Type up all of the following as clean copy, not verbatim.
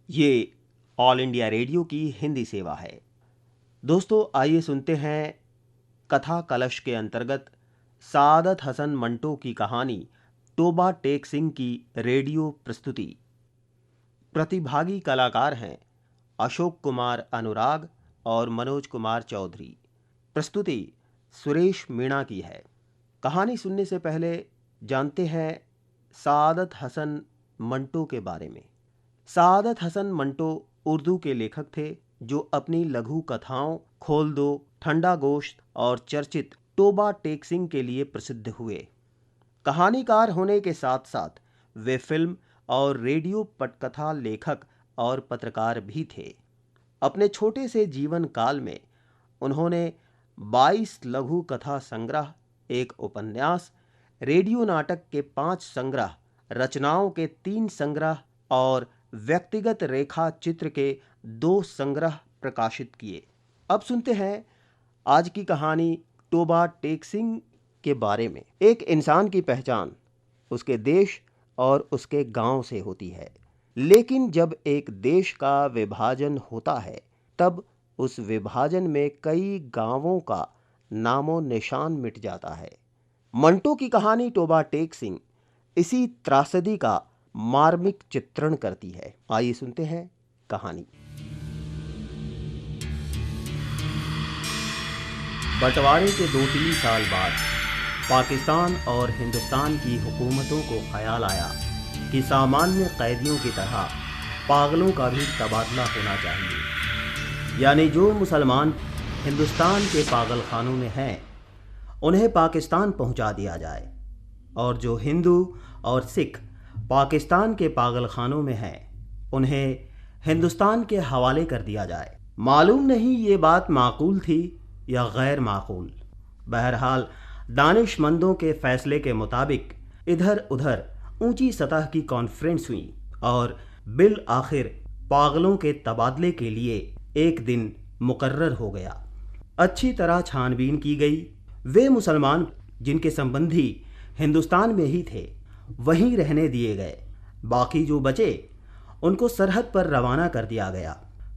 ये all India radio की हिंदी सेवा है। दोस्तों, आइए सुनते हैं कथा कलश के अंतर्गत सादत हसन मंटो की कहानी तोबा टेक सिंह की रेडियो प्रस्तुति। प्रतिभागी कलाकार हैं अशोक कुमार अनुराग और मनोज कुमार चौधरी। प्रस्तुति सुरेश मीणा की है। कहानी सुनने से पहले जानते हैं सादत हसन मंटो के बारे में। सादत हसन मंटो उर्दू के लेखक थे जो अपनी लघु कथाओं खोल दो, ठंडा गोश्त और चर्चित तोबा टेक सिंह के लिए प्रसिद्ध हुए। कहानीकार होने के साथ साथ वे फिल्म और रेडियो पटकथा लेखक और पत्रकार भी थे। अपने छोटे से जीवन काल में उन्होंने 22 लघु कथा संग्रह, एक उपन्यास, रेडियो नाटक के 5 संग्रह, रचनाओं के 3 संग्रह और व्यक्तिगत रेखा चित्र के 2 संग्रह प्रकाशित किए। अब सुनते हैं आज की कहानी तोबा टेक सिंह के बारे में। एक इंसान की पहचान उसके देश और उसके गांव से होती है, लेकिन जब एक देश का विभाजन होता है तब उस विभाजन में कई गांवों का नामो निशान मिट जाता है। मंटो की कहानी तोबा टेक सिंह इसी त्रासदी का मार्मिक चित्रण करती है। आइए सुनते हैं कहानी। बंटवारे के 2-3 साल बाद पाकिस्तान और हिंदुस्तान की हुकूमतों को ख्याल आया कि सामान्य कैदियों की तरह पागलों का भी तबादला होना चाहिए, यानी जो मुसलमान हिंदुस्तान के पागल खानों में हैं उन्हें पाकिस्तान पहुंचा दिया जाए और जो हिंदू और सिख पाकिस्तान के पागल खानों में हैं उन्हें हिंदुस्तान के हवाले कर दिया जाए। मालूम नहीं ये बात माकूल थी या गैर माकूल। बहरहाल दानिशमंदों के फैसले के मुताबिक इधर उधर ऊंची सतह की कॉन्फ्रेंस हुई और बिल आखिर पागलों के तबादले के लिए एक दिन मुकर्रर हो गया। अच्छी तरह छानबीन की गई। वे मुसलमान जिनके संबंधी हिंदुस्तान में ही थे वहीं रहने दिए गए। बाकी जो बचे उनको सरहद पर रवाना कर दिया गया।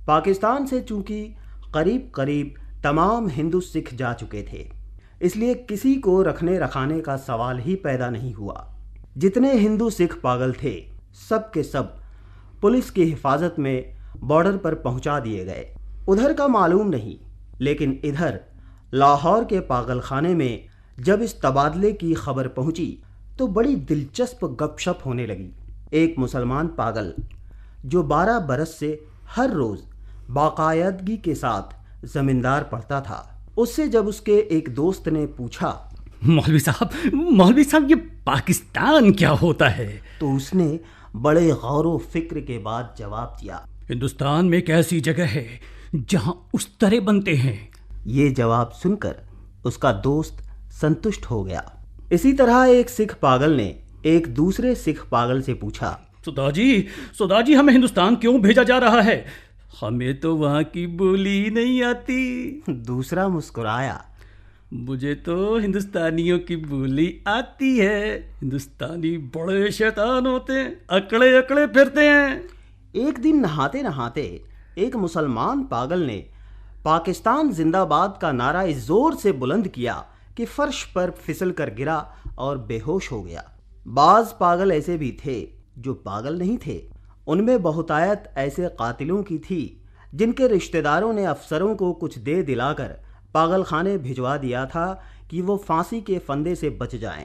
पाकिस्तान से चूंकि करीब करीब तमाम हिंदू सिख जा चुके थे, इसलिए किसी को रखने रखाने का सवाल ही पैदा नहीं हुआ। जितने हिंदू सिख पागल थे सब के सब पुलिस की हिफाजत में बॉर्डर पर पहुंचा दिए गए। उधर का मालूम नहीं, लेकिन इधर लाहौर के पागल खाने में जब इस तबादले की खबर पहुंची तो बड़ी दिलचस्प गपशप होने लगी। एक मुसलमान पागल जो 12 बरस से हर रोज बाकायदगी के साथ जमींदार पढ़ता था, उससे जब उसके एक दोस्त ने पूछा, मौलवी साहब ये पाकिस्तान क्या होता है? तो उसने बड़े गौर व फिक्र के बाद जवाब दिया, हिंदुस्तान में एक ऐसी जगह है जहां उस तरह बनते हैं। ये जवाब सुनकर उसका दोस्त संतुष्ट हो गया। इसी तरह एक सिख पागल ने एक दूसरे सिख पागल से पूछा, सुदाजी हमें हिंदुस्तान क्यों भेजा जा रहा है? हमें तो वहाँ की बोली नहीं आती। दूसरा मुस्कुराया, मुझे तो हिंदुस्तानियों की बोली आती है। हिंदुस्तानी बड़े शैतान होते हैं, अकड़े अकड़े फिरते हैं। एक दिन नहाते नहाते एक मुसलमान पागल ने पाकिस्तान जिंदाबाद का नारा इस जोर से बुलंद किया कि फर्श पर फिसल कर गिरा और बेहोश हो गया। बाज पागल ऐसे भी थे जो पागल नहीं थे। उनमें बहुतायत ऐसे कातिलों की थी जिनके रिश्तेदारों ने अफसरों को कुछ दे दिलाकर पागल खाने भिजवा दिया था कि वो फांसी के फंदे से बच जाएं।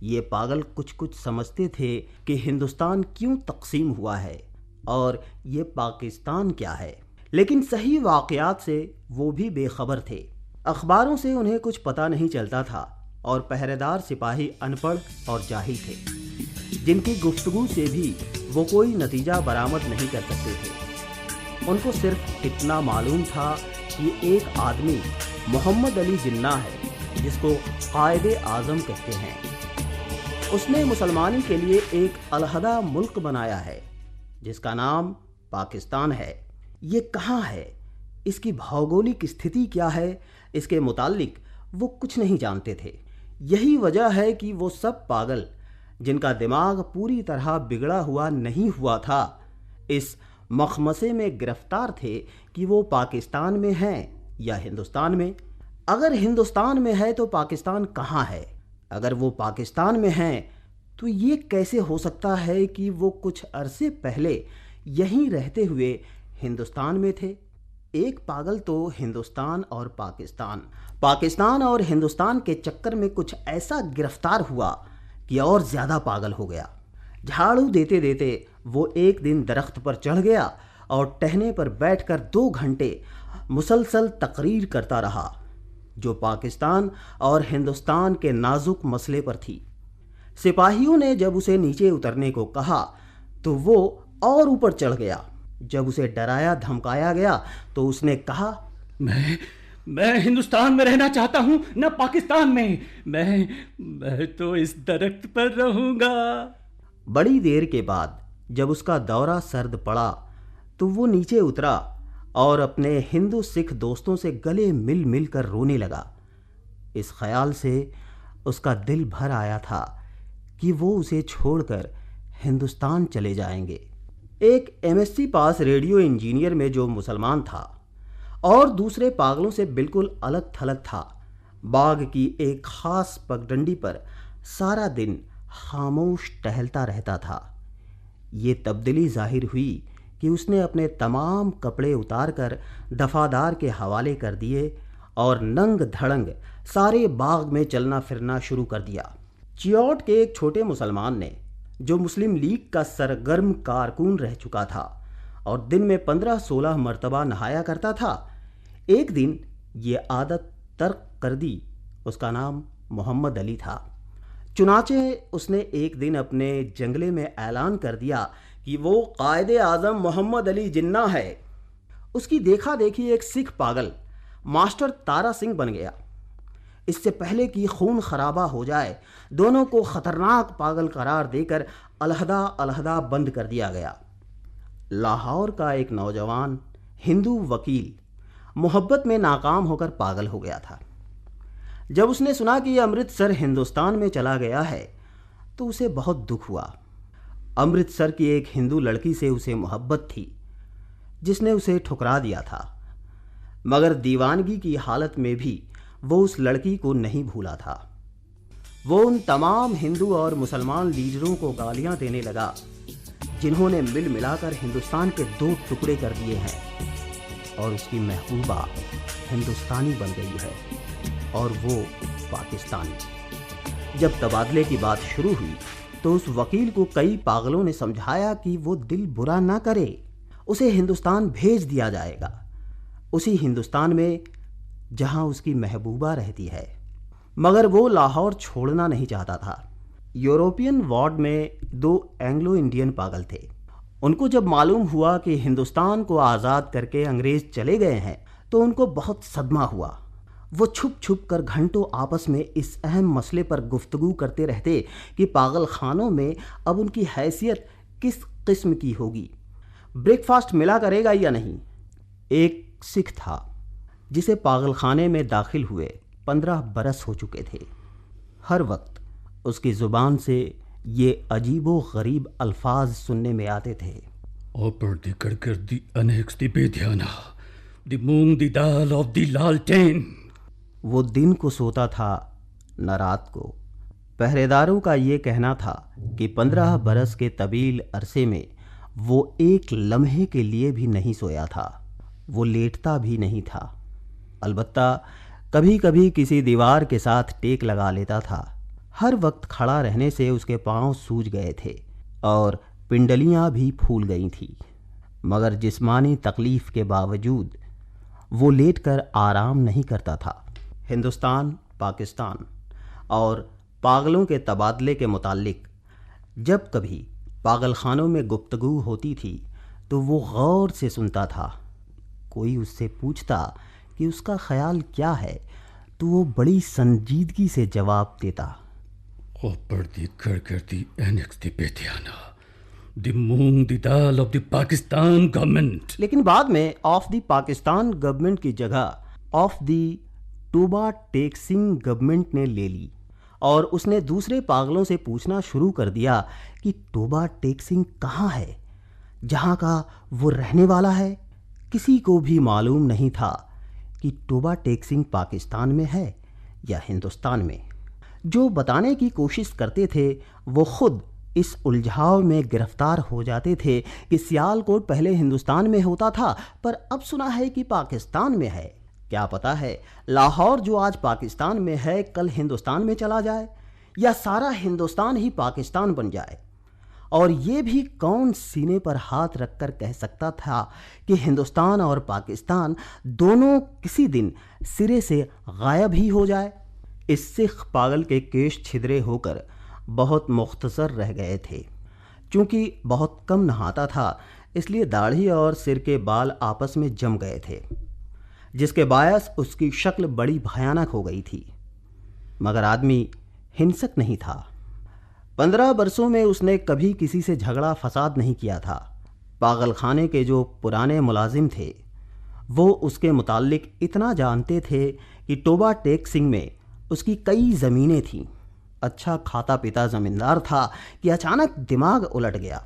ये पागल कुछ कुछ समझते थे कि हिंदुस्तान क्यों तकसीम हुआ है और ये पाकिस्तान क्या है, लेकिन सही वाक़यात से वो भी बेखबर थे। अखबारों से उन्हें कुछ पता नहीं चलता था और पहरेदार सिपाही अनपढ़ और जाहिल थे, जिनकी गुफ्तगू से भी वो कोई नतीजा बरामद नहीं कर सकते थे। उनको सिर्फ इतना मालूम था कि एक आदमी मोहम्मद अली जिन्ना है जिसको कायदे आज़म कहते हैं। उसने मुसलमानी के लिए एक अलहदा मुल्क बनाया है जिसका नाम पाकिस्तान है। ये कहाँ है, इसकी भौगोलिक स्थिति क्या है, इसके मुतालिक वो कुछ नहीं जानते थे। यही वजह है कि वो सब पागल जिनका दिमाग पूरी तरह बिगड़ा हुआ नहीं हुआ था, इस मखमसे में गिरफ्तार थे कि वो पाकिस्तान में हैं या हिंदुस्तान में। अगर हिंदुस्तान में है तो पाकिस्तान कहाँ है? अगर वो पाकिस्तान में हैं तो ये कैसे हो सकता है कि वो कुछ अरसे पहले यहीं रहते हुए हिंदुस्तान में थे? एक पागल तो हिंदुस्तान और पाकिस्तान और हिंदुस्तान के चक्कर में कुछ ऐसा गिरफ्तार हुआ कि और ज़्यादा पागल हो गया। झाड़ू देते देते वो एक दिन दरख्त पर चढ़ गया और टहने पर बैठकर 2 घंटे मुसलसल तकरीर करता रहा, जो पाकिस्तान और हिंदुस्तान के नाजुक मसले पर थी। सिपाहियों ने जब उसे नीचे उतरने को कहा तो वो और ऊपर चढ़ गया। जब उसे डराया धमकाया गया तो उसने कहा, मैं हिंदुस्तान में रहना चाहता हूँ, न पाकिस्तान में। मैं तो इस दरख्त पर रहूंगा। बड़ी देर के बाद जब उसका दौरा सर्द पड़ा तो वो नीचे उतरा और अपने हिंदू सिख दोस्तों से गले मिल मिल कर रोने लगा। इस ख्याल से उसका दिल भर आया था कि वो उसे छोड़कर हिंदुस्तान चले जाएंगे। एक एमएससी पास रेडियो इंजीनियर में जो मुसलमान था और दूसरे पागलों से बिल्कुल अलग थलग था, बाग की एक खास पगडंडी पर सारा दिन खामोश टहलता रहता था। ये तब्दीली जाहिर हुई कि उसने अपने तमाम कपड़े उतारकर दफादार के हवाले कर दिए और नंग धड़ंग सारे बाग में चलना फिरना शुरू कर दिया। चियोट के एक छोटे मुसलमान ने, जो मुस्लिम लीग का सरगर्म कारकुन रह चुका था और दिन में 15-16 मरतबा नहाया करता था, एक दिन ये आदत तर्क कर दी। उसका नाम मोहम्मद अली था। चुनाचे उसने एक दिन अपने जंगले में ऐलान कर दिया कि वो कायदे आज़म मोहम्मद अली जिन्ना है। उसकी देखा देखी एक सिख पागल मास्टर तारा सिंह बन गया। इससे पहले कि खून खराबा हो जाए, दोनों को खतरनाक पागल करार देकर अलहदा अलहदा बंद कर दिया गया। लाहौर का एक नौजवान हिंदू वकील मोहब्बत में नाकाम होकर पागल हो गया था। जब उसने सुना कि अमृतसर हिंदुस्तान में चला गया है तो उसे बहुत दुख हुआ। अमृतसर की एक हिंदू लड़की से उसे मोहब्बत थी जिसने उसे ठुकरा दिया था, मगर दीवानगी की हालत में भी वो उस लड़की को नहीं भूला था। वो उन तमाम हिंदू और मुसलमान लीडरों को गालियां देने लगा जिन्होंने मिल मिलाकर हिंदुस्तान के 2 टुकड़े कर दिए हैं, और उसकी महबूबा हिंदुस्तानी बन गई है और वो पाकिस्तानी। जब तबादले की बात शुरू हुई तो उस वकील को कई पागलों ने समझाया कि वो दिल बुरा ना करे, उसे हिंदुस्तान भेज दिया जाएगा, उसी हिंदुस्तान में जहां उसकी महबूबा रहती है। मगर वो लाहौर छोड़ना नहीं चाहता था। यूरोपियन वार्ड में 2 एंग्लो इंडियन पागल थे। उनको जब मालूम हुआ कि हिंदुस्तान को आज़ाद करके अंग्रेज चले गए हैं तो उनको बहुत सदमा हुआ। वो छुप छुप कर घंटों आपस में इस अहम मसले पर गुफ्तगू करते रहते कि पागल खानों में अब उनकी हैसियत किस किस्म की होगी, ब्रेकफास्ट मिला करेगा या नहीं। एक सिख था जिसे पागल खाने में दाखिल हुए 15 बरस हो चुके थे। हर वक्त उसकी ज़ुबान से ये अजीबो गरीब अल्फाज सुनने में आते थे। Over the Gargar, the annex, the Bedhyana, the moong, the dal of the Laltain. वो दिन को सोता था न रात को। पहरेदारों का ये कहना था कि 15 बरस के तवील अरसे में वो एक लम्हे के लिए भी नहीं सोया था। वो लेटता भी नहीं था, अलबत्ता कभी कभी किसी दीवार के साथ टेक लगा लेता था। हर वक्त खड़ा रहने से उसके पांव सूज गए थे और पिंडलियां भी फूल गई थीं, मगर जिस्मानी तकलीफ के बावजूद वो लेटकर आराम नहीं करता था। हिंदुस्तान, पाकिस्तान और पागलों के तबादले के मुताल्लिक जब कभी पागल खानों में गुफ्तगू होती थी तो वो गौर से सुनता था। कोई उससे पूछता कि उसका ख्याल क्या है तो वो बड़ी संजीदगी से जवाब देता। Over the Gargar, the annex, the Bedhyana, the moong, the dal of the Pakistan government. लेकिन बाद में ऑफ द पाकिस्तान गवर्नमेंट की जगह of the Toba Tek Singh government ने ले ली और उसने दूसरे पागलों से पूछना शुरू कर दिया कि टोबा टेक सिंह कहाँ है, जहाँ का वो रहने वाला है। किसी को भी मालूम नहीं था कि टोबा टेक सिंह पाकिस्तान में है या हिंदुस्तान में। जो बताने की कोशिश करते थे वो खुद इस उलझाव में गिरफ्तार हो जाते थे कि सियालकोट पहले हिंदुस्तान में होता था, पर अब सुना है कि पाकिस्तान में है। क्या पता है लाहौर जो आज पाकिस्तान में है कल हिंदुस्तान में चला जाए, या सारा हिंदुस्तान ही पाकिस्तान बन जाए। और ये भी कौन सीने पर हाथ रखकर कह सकता था कि हिंदुस्तान और पाकिस्तान दोनों किसी दिन सिरे से गायब ही हो जाए। इस सिख पागल के केश छिद्रे होकर बहुत मुख्तसर रह गए थे। चूँकि बहुत कम नहाता था इसलिए दाढ़ी और सिर के बाल आपस में जम गए थे, जिसके बायस उसकी शक्ल बड़ी भयानक हो गई थी। मगर आदमी हिंसक नहीं था। 15 बरसों में उसने कभी किसी से झगड़ा फसाद नहीं किया था। पागलखाने के जो पुराने मुलाजिम थे वो उसके मुताल्लिक इतना जानते थे कि टोबा टेक सिंह में उसकी कई ज़मीनें थीं। अच्छा खाता पीता ज़मींदार था कि अचानक दिमाग उलट गया।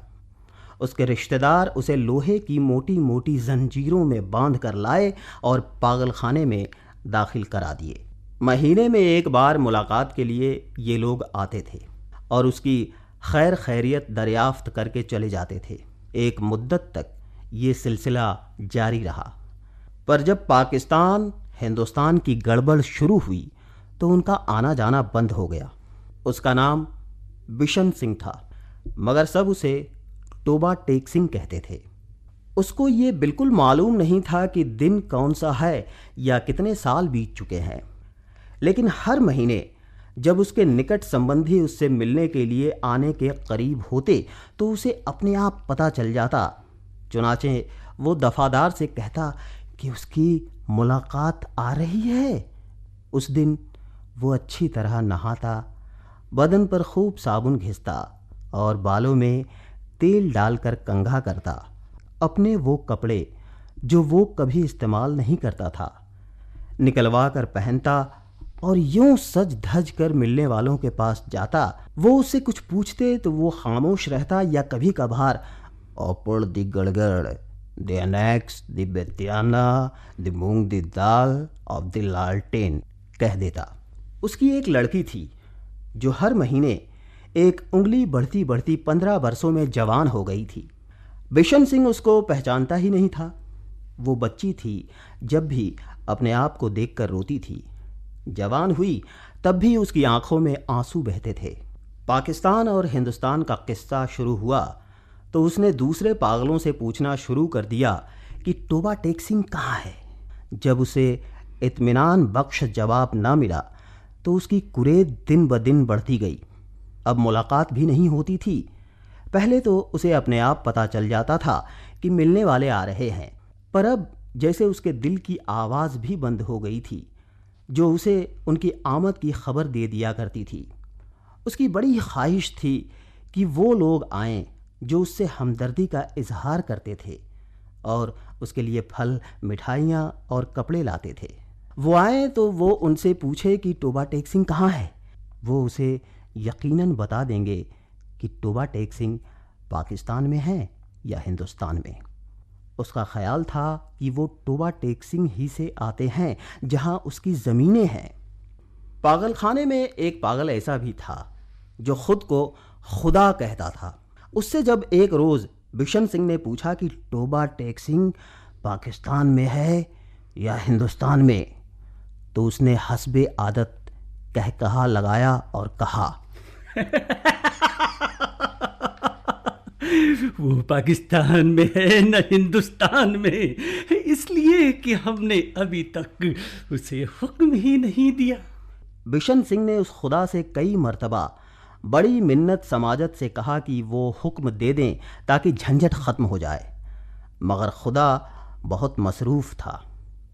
उसके रिश्तेदार उसे लोहे की मोटी मोटी जंजीरों में बांध कर लाए और पागलखाने में दाखिल करा दिए। महीने में एक बार मुलाकात के लिए ये लोग आते थे और उसकी खैर खैरियत दरियाफ्त करके चले जाते थे। एक मुद्दत तक ये सिलसिला जारी रहा, पर जब पाकिस्तान हिंदुस्तान की गड़बड़ शुरू हुई तो उनका आना जाना बंद हो गया। उसका नाम बिशन सिंह था, मगर सब उसे टोबा टेक सिंह कहते थे। उसको ये बिल्कुल मालूम नहीं था कि दिन कौन सा है या कितने साल बीत चुके हैं। लेकिन हर महीने जब उसके निकट संबंधी उससे मिलने के लिए आने के करीब होते तो उसे अपने आप पता चल जाता। चुनाचे वो दफादार से कहता कि उसकी मुलाकात आ रही है। उस दिन वो अच्छी तरह नहाता, बदन पर खूब साबुन घिसता और बालों में तेल डालकर कंघा करता। अपने वो कपड़े जो वो कभी इस्तेमाल नहीं करता था निकलवा कर पहनता और यूं सज धज कर मिलने वालों के पास जाता। वो उससे कुछ पूछते तो वो खामोश रहता या कभी कभार ओपड़ दी गड़गड़ द अनेक्स द बेतियाना द मूंग द दाल ऑफ द लालटेन कह देता। उसकी एक लड़की थी जो हर महीने एक उंगली बढ़ती बढ़ती 15 बरसों में जवान हो गई थी। बिशन सिंह उसको पहचानता ही नहीं था। वो बच्ची थी जब भी अपने आप को देखकर रोती थी। जवान हुई तब भी उसकी आंखों में आंसू बहते थे। पाकिस्तान और हिंदुस्तान का किस्सा शुरू हुआ तो उसने दूसरे पागलों से पूछना शुरू कर दिया कि टोबा टेक सिंह कहाँ है। जब उसे इत्मीनान बख्श जवाब ना मिला तो उसकी कुरेद दिन ब दिन बढ़ती गई। अब मुलाकात भी नहीं होती थी। पहले तो उसे अपने आप पता चल जाता था कि मिलने वाले आ रहे हैं, पर अब जैसे उसके दिल की आवाज़ भी बंद हो गई थी जो उसे उनकी आमद की खबर दे दिया करती थी। उसकी बड़ी ख्वाहिश थी कि वो लोग आएं जो उससे हमदर्दी का इजहार करते थे और उसके लिए फल, मिठाइयाँ और कपड़े लाते थे। वो आए तो वो उनसे पूछे कि टोबा टेक सिंह कहाँ है। वो उसे यकीनन बता देंगे कि टोबा टेक सिंह पाकिस्तान में है या हिंदुस्तान में। उसका ख्याल था कि वो टोबा टेक सिंह ही से आते हैं जहां उसकी ज़मीनें हैं। पागलखाने में एक पागल ऐसा भी था जो खुद को खुदा कहता था। उससे जब एक रोज़ बिशन सिंह ने पूछा कि टोबा टेक सिंह पाकिस्तान में है या हिंदुस्तान में, तो उसने हस्बे आदत कहकहा लगाया और कहा वो पाकिस्तान में है न हिंदुस्तान में, इसलिए कि हमने अभी तक उसे हुक्म ही नहीं दिया। बिशन सिंह ने उस खुदा से कई मर्तबा बड़ी मिन्नत समाजत से कहा कि वो हुक्म दे दें ताकि झंझट ख़त्म हो जाए, मगर खुदा बहुत मसरूफ़ था,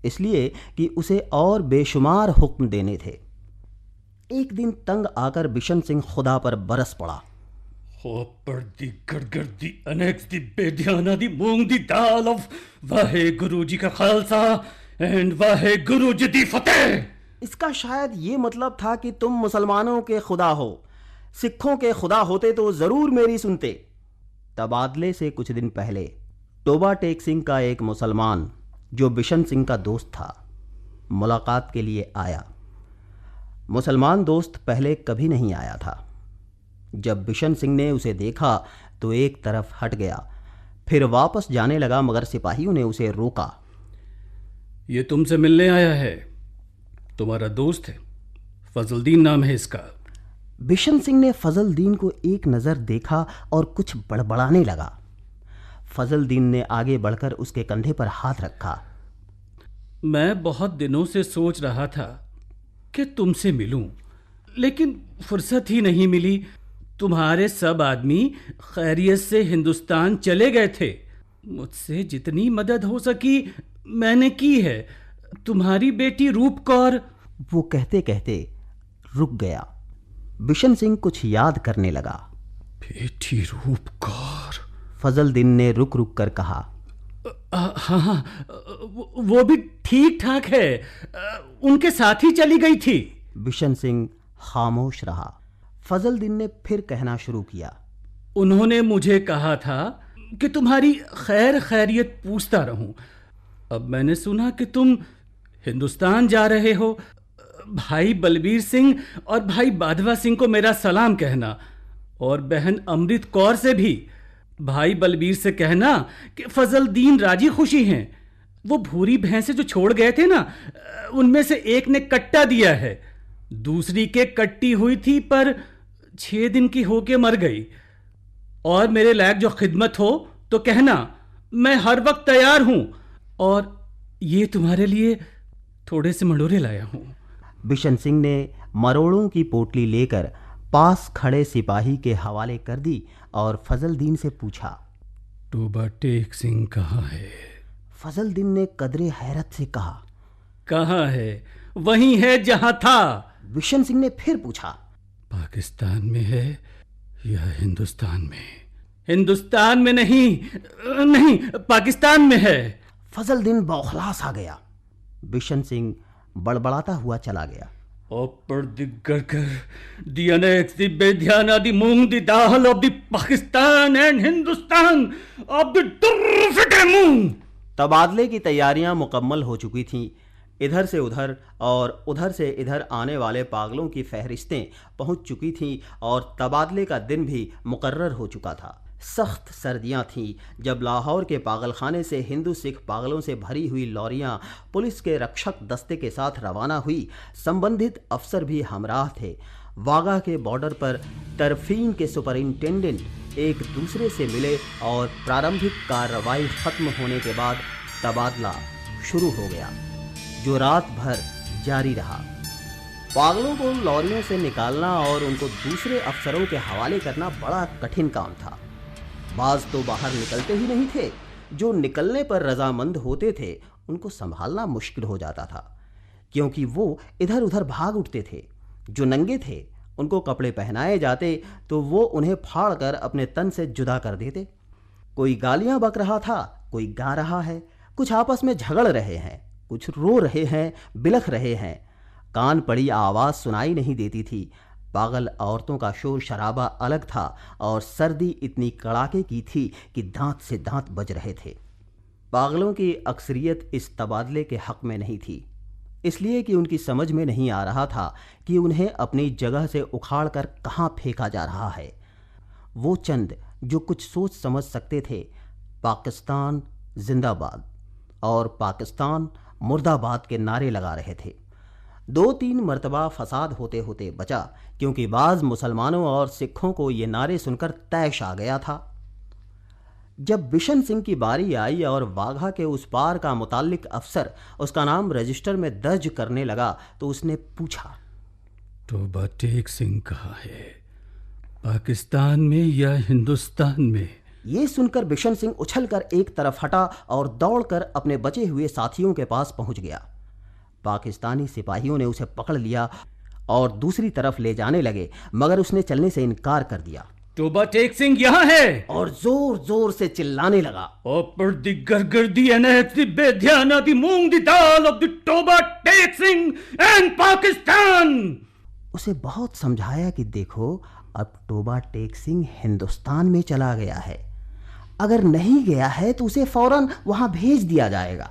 इसलिए कि उसे और बेशुमार हुक्म देने थे। एक दिन तंग आकर बिशन सिंह खुदा पर बरस पड़ा। ऊपर दी गड़गड़ दी अनेक्स दी बेदियाना दी मूंग दी दाल ऑफ वाहे गुरु जी का खालसा एंड वाहे गुरु जी दी फतेह। इसका शायद ये मतलब था कि तुम मुसलमानों के खुदा हो, सिखों के खुदा होते तो ज़रूर मेरी सुनते। तबादले से कुछ दिन पहले टोबा टेक सिंह का एक मुसलमान जो बिशन सिंह का दोस्त था मुलाकात के लिए आया। मुसलमान दोस्त पहले कभी नहीं आया था। जब बिशन सिंह ने उसे देखा तो एक तरफ हट गया, फिर वापस जाने लगा, मगर सिपाहियों ने उसे रोका। ये तुमसे मिलने आया है, तुम्हारा दोस्त है, फजलुद्दीन नाम है इसका। बिशन सिंह ने फजलुद्दीन को एक नज़र देखा और कुछ बड़बड़ाने लगा। फजलुद्दीन ने आगे बढ़कर उसके कंधे पर हाथ रखा। मैं बहुत दिनों से सोच रहा था कि तुमसे मिलूं, लेकिन फुर्सत ही नहीं मिली। तुम्हारे सब आदमी खैरियत से हिंदुस्तान चले गए थे। मुझसे जितनी मदद हो सकी मैंने की है। तुम्हारी बेटी रूप कौर। वो कहते कहते रुक गया। बिशन सिंह कुछ याद करने लगा। बेटी रूप कौर, फजलुद्दीन ने रुक रुक कर कहा। हाँ, वो भी ठीक ठाक है, उनके साथ ही चली गई थी। बिशन सिंह खामोश रहा। फजलुद्दीन ने फिर कहना शुरू किया। उन्होंने मुझे कहा था कि तुम्हारी खैर खैरियत पूछता रहूं। अब मैंने सुना कि तुम हिंदुस्तान जा रहे हो। भाई बलबीर सिंह और भाई बाधवा सिंह को मेरा सलाम कहना, और बहन अमृत कौर से भी। भाई बलबीर से कहना कि फजलुद्दीन राजी खुशी हैं। वो भूरी भैंसें जो छोड़ गए थे ना, उनमें से एक ने कट्टा दिया है, दूसरी के कट्टी हुई थी पर 6 दिन की होके मर गई। और मेरे लायक जो खिदमत हो तो कहना, मैं हर वक्त तैयार हूं। और ये तुम्हारे लिए थोड़े से मंडोरे लाया हूं। बिशन सिंह ने मरोड़ों की पोटली लेकर पास खड़े सिपाही के हवाले कर दी और फजलुद्दीन से पूछा, टोबा टेक सिंह कहाँ है? फजलुद्दीन ने कदरे हैरत से कहा, कहाँ है? वहीं है जहां था। बिशन सिंह ने फिर पूछा, पाकिस्तान में है या हिंदुस्तान में? हिंदुस्तान में नहीं, नहीं, पाकिस्तान में है। फजलुद्दीन बौखलास आ गया। बिशन सिंह बड़बड़ाता हुआ चला गया। The annexed, the Bedhyana, the Moong, the Dahal of the Pakistan and Hindustan of the Turfit Moong। तबादले की तैयारियां मुकम्मल हो चुकी थीं। इधर से उधर और उधर से इधर आने वाले पागलों की फहरिस्तें पहुंच चुकी थीं और तबादले का दिन भी मुकर्रर हो चुका था। सख्त सर्दियां थीं जब लाहौर के पागलखाने से हिंदू सिख पागलों से भरी हुई लॉरियां पुलिस के रक्षक दस्ते के साथ रवाना हुई। संबंधित अफसर भी हमराह थे। वाघा के बॉर्डर पर तरफीन के सुपरिंटेंडेंट एक दूसरे से मिले और प्रारंभिक कार्रवाई खत्म होने के बाद तबादला शुरू हो गया, जो रात भर जारी रहा। पागलों को लॉरियों से निकालना और उनको दूसरे अफसरों के हवाले करना बड़ा कठिन काम था। बाज तो बाहर निकलते ही नहीं थे। जो निकलने पर रजामंद होते थे उनको संभालना मुश्किल हो जाता था, क्योंकि वो इधर उधर भाग उठते थे। जो नंगे थे उनको कपड़े पहनाए जाते तो वो उन्हें फाड़ कर अपने तन से जुदा कर देते। कोई गालियां बक रहा था, कोई गा रहा है, कुछ आपस में झगड़ रहे हैं, कुछ रो रहे हैं, बिलख रहे हैं। कान पड़ी आवाज़ सुनाई नहीं देती थी। पागल औरतों का शोर शराबा अलग था और सर्दी इतनी कड़ाके की थी कि दांत से दांत बज रहे थे। पागलों की अक्सरियत इस तबादले के हक में नहीं थी, इसलिए कि उनकी समझ में नहीं आ रहा था कि उन्हें अपनी जगह से उखाड़ कर कहाँ फेंका जा रहा है। वो चंद जो कुछ सोच समझ सकते थे, पाकिस्तान जिंदाबाद और पाकिस्तान मुर्दाबाद के नारे लगा रहे थे। 2-3 मरतबा फसाद होते होते बचा, क्योंकि बाज़ मुसलमानों और सिखों को ये नारे सुनकर तैश आ गया था। जब बिशन सिंह की बारी आई और वाघा के उस पार का मुताल्लिक अफसर उसका नाम रजिस्टर में दर्ज करने लगा तो उसने पूछा, टोबा टेक सिंह कहाँ है? पाकिस्तान में या हिंदुस्तान में? ये सुनकर बिशन सिंह उछलकर एक तरफ हटा और दौड़कर अपने बचे हुए साथियों के पास पहुंच गया। पाकिस्तानी सिपाहियों ने उसे पकड़ लिया और दूसरी तरफ ले जाने लगे, मगर उसने चलने से इनकार कर दिया। टोबा टेक सिंह यहाँ है, और जोर जोर से चिल्लाने लगा, ऊपर दी गरगरदी अनेक दी बेध्याना दी मूंग दी दाल of the Toba Tek Singh and Pakistan. उसे बहुत समझाया कि देखो, अब टोबा टेक सिंह हिंदुस्तान में चला गया है, अगर नहीं गया है तो उसे फौरन वहां भेज दिया जाएगा।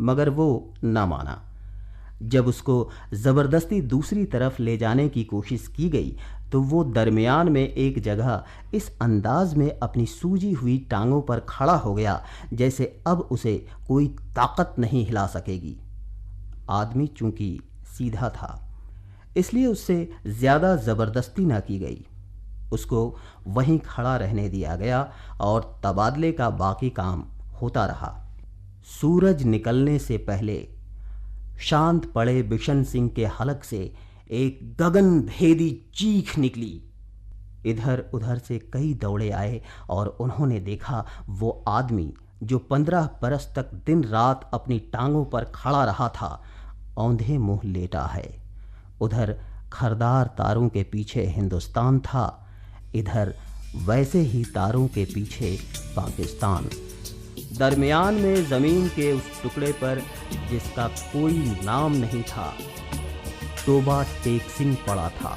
मगर वो न माना। जब उसको जबरदस्ती दूसरी तरफ ले जाने की कोशिश की गई तो वो दरमियान में एक जगह इस अंदाज में अपनी सूजी हुई टांगों पर खड़ा हो गया जैसे अब उसे कोई ताकत नहीं हिला सकेगी। आदमी चूंकि सीधा था इसलिए उससे ज़्यादा ज़बरदस्ती न की गई। उसको वहीं खड़ा रहने दिया गया और तबादले का बाकी काम होता रहा। सूरज निकलने से पहले शांत पड़े बिशन सिंह के हलक से एक गगन भेदी चीख निकली। इधर उधर से कई दौड़े आए और उन्होंने देखा वो आदमी जो 15 बरस तक दिन रात अपनी टांगों पर खड़ा रहा था औंधे मुंह लेटा है। उधर खरदार तारों के पीछे हिंदुस्तान था, इधर वैसे ही तारों के पीछे पाकिस्तान। दरमियान में ज़मीन के उस टुकड़े पर जिसका कोई नाम नहीं था, तोबा टेक सिंह पड़ा था।